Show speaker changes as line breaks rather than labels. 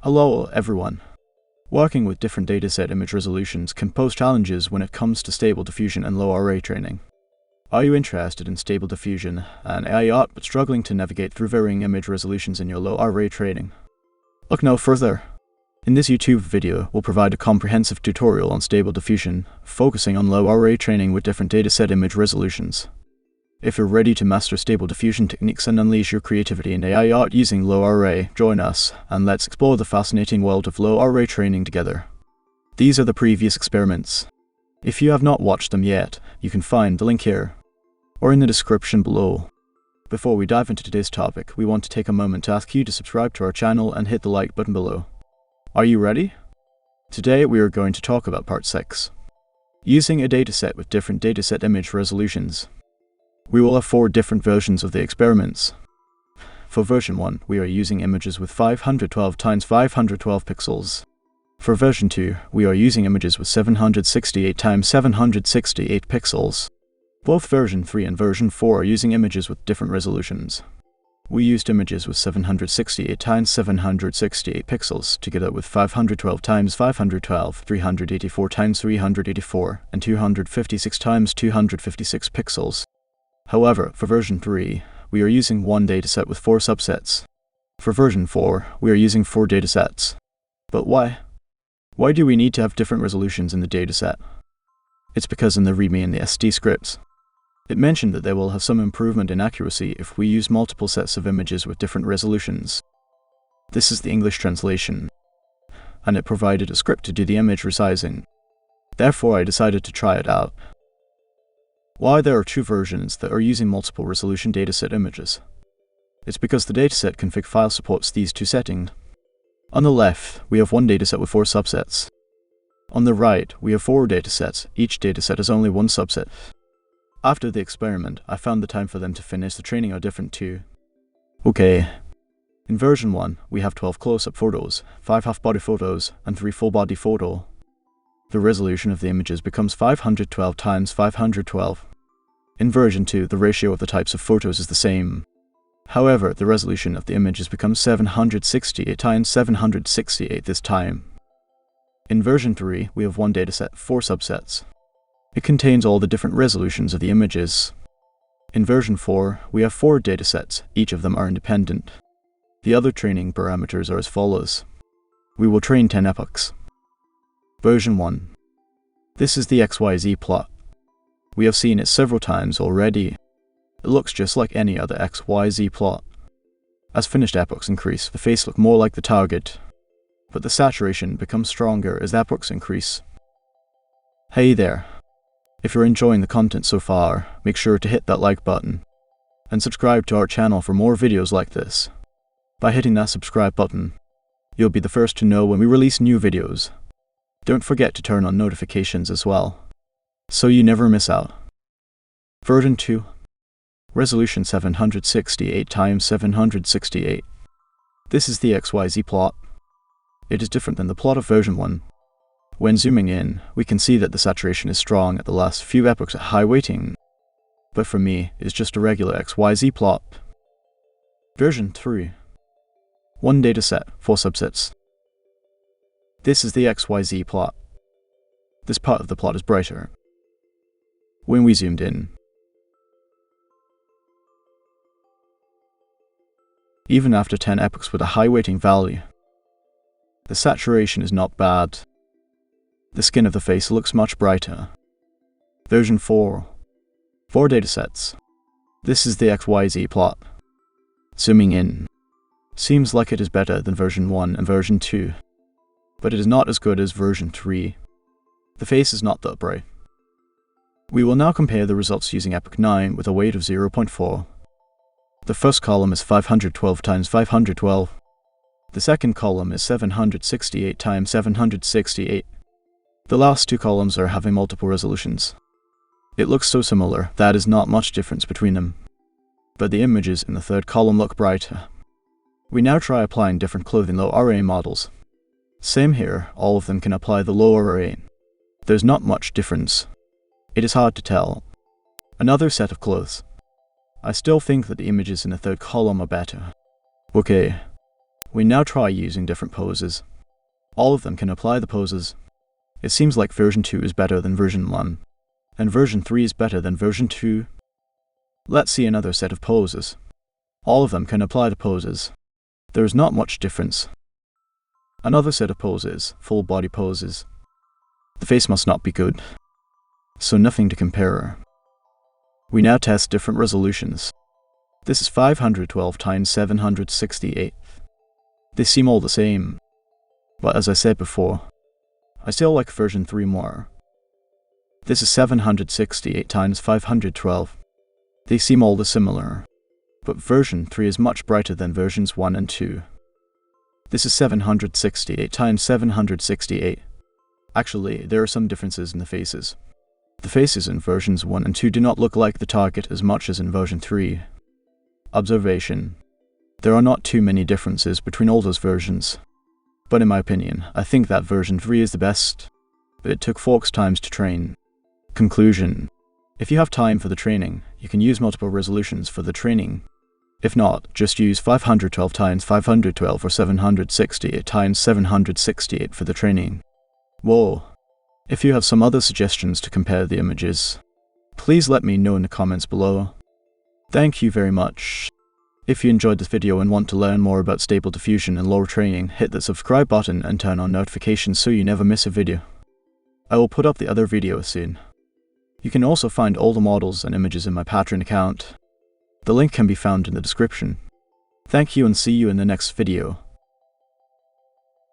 Hello everyone. Working with different dataset image resolutions can pose challenges when it comes to stable diffusion and low array training. Are you interested in stable diffusion and AI art but struggling to navigate through varying image resolutions in your low array training? Look no further. In this YouTube video, we'll provide a comprehensive tutorial on stable diffusion, focusing on low array training with different dataset image resolutions. If you're ready to master stable diffusion techniques and unleash your creativity in AI art using low array, join us, and let's explore the fascinating world of low array training together. These are the previous experiments. If you have not watched them yet, you can find the link here, or in the description below. Before we dive into today's topic, we want to take a moment to ask you to subscribe to our channel and hit the like button below. Are you ready? Today we are going to talk about part 6. Using a dataset with different dataset image resolutions. We will have 4 different versions of the experiments. For version 1, we are using images with 512 x 512 pixels. For version 2, we are using images with 768 x 768 pixels. Both version 3 and version 4 are using images with different resolutions. We used images with 768 x 768 pixels together with 512 x 512, 384 x 384, and 256 x 256 pixels. However, for version 3, we are using one dataset with 4 subsets. For version 4, we are using 4 datasets. But why? Why do we need to have different resolutions in the dataset? It's because in the README and the SD scripts, it mentioned that they will have some improvement in accuracy if we use multiple sets of images with different resolutions. This is the English translation, and it provided a script to do the image resizing. Therefore, I decided to try it out. Why there are 2 versions that are using multiple resolution dataset images? It's because the dataset config file supports these 2 settings. On the left, we have one dataset with 4 subsets. On the right, we have 4 datasets. Each dataset has only one subset. After the experiment, I found the time for them to finish the training are different too. Okay. In version 1, we have 12 close-up photos, 5 half-body photos, and 3 full-body photos. The resolution of the images becomes 512 x 512. In version 2, the ratio of the types of photos is the same. However, the resolution of the images becomes 768 x 768 this time. In version 3, we have one dataset, 4 subsets. It contains all the different resolutions of the images. In version 4, we have 4 datasets, each of them are independent. The other training parameters are as follows. We will train 10 epochs. Version 1. This is the XYZ plot. We have seen it several times already. It looks just like any other XYZ plot. As finished epochs increase, the face looks more like the target, but the saturation becomes stronger as epochs increase. Hey there! If you're enjoying the content so far, make sure to hit that like button, and subscribe to our channel for more videos like this. By hitting that subscribe button, you'll be the first to know when we release new videos. Don't forget to turn on notifications as well, so you never miss out. Version 2. Resolution 768 x 768. This is the XYZ plot. It is different than the plot of version 1. When zooming in, we can see that the saturation is strong at the last few epochs at high weighting, but for me, it's just a regular XYZ plot. Version 3. One dataset, 4 subsets. This is the XYZ plot. This part of the plot is brighter. When we zoomed in, even after 10 epochs with a high weighting value, the saturation is not bad. The skin of the face looks much brighter. Version 4. 4 datasets. This is the XYZ plot. Zooming in, seems like it is better than version 1 and version 2. But it is not as good as version 3. The face is not that bright. We will now compare the results using epoch 9 with a weight of 0.4. The first column is 512 x 512. The second column is 768 x 768. The last 2 columns are having multiple resolutions. It looks so similar, that is not much difference between them. But the images in the third column look brighter. We now try applying different clothing low array models. Same here, all of them can apply the low array. There's not much difference. It is hard to tell. Another set of clothes. I still think that the images in the third column are better. Okay, We now try using different poses. All of them can apply the poses. It seems like version 2 is better than version 1, and version 3 is better than version 2. Let's see another set of poses. All of them can apply the poses. There is not much difference. Another set of poses, full body poses. The face must not be good, so nothing to compare. We now test different resolutions. This is 512 times 768. They seem all the same, but as I said before, I still like version 3 more. This is 768 times 512. They seem all the similar, but version 3 is much brighter than versions 1 and 2. This is 768 times 768. Actually, there are some differences in the faces. The faces in versions 1 and 2 do not look like the target as much as in version 3. Observation. There are not too many differences between all those versions. But in my opinion, I think that version 3 is the best, but it took folks times to train. Conclusion. If you have time for the training, you can use multiple resolutions for the training. If not, just use 512 times 512 or 768 times 768 for the training. Whoa. If you have some other suggestions to compare the images, please let me know in the comments below. Thank you very much. If you enjoyed this video and want to learn more about Stable Diffusion and LoRA training, hit the subscribe button and turn on notifications so you never miss a video. I will put up the other videos soon. You can also find all the models and images in my Patreon account. The link can be found in the description. Thank you and see you in the next video.